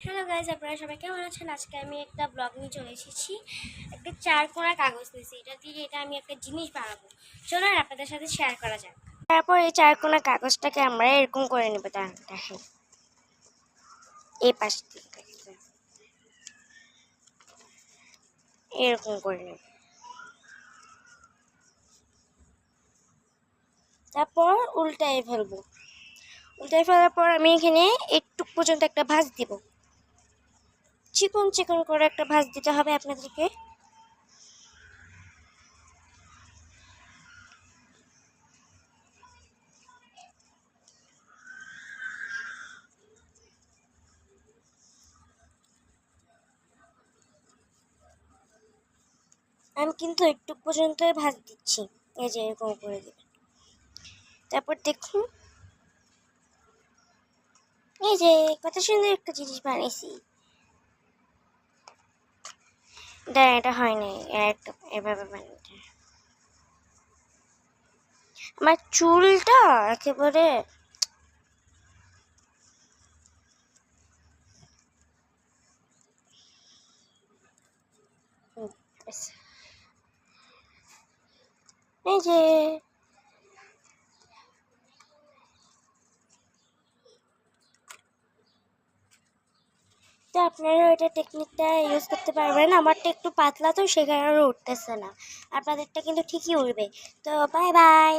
Hello guys, আপনারা সবাই কেমন আছেন? আজকে আমি একটা ব্লগ নিয়ে চলে এসেছি। একটা 4 কোণা কাগজ নিয়েছি, এটা আমি একটা জিনিস বানাবো। চলুন আপনাদের সাথে শেয়ার করা যাক। তারপর এই 4 কোণা কাগজটাকে আমরা এরকম করে নেবো। দেখেন, এই পাশ থেকে এরকম করে নেব। তারপর উল্টায় ফেলবো। উল্টায় ফেলার পর আমি এখানে একটু পর্যন্ত একটা ভাঁজ দিব। চিকন চিকন করে একটা ভাঁজ দিতে হবে আপনাদেরকে। আমি কিন্তু একটু পর্যন্তই ভাঁজ দিচ্ছি। এই যে এরকম করে দেবেন। তারপর দেখুন, এই যে কত সুন্দর একটা জিনিস বানিয়েছি। এটা হয় নাই, একটা এভাবে বানিয়েছে। আমার চুলটা একেবারে এই যে তো আপনারা ওইটা টেকনিকটা ইউজ করতে পারবেন। আমারটা একটু পাতলা, তো সে কারণে উঠতেছে না। আপনাদেরটা কিন্তু ঠিকই উঠবে। তো বাই বাই।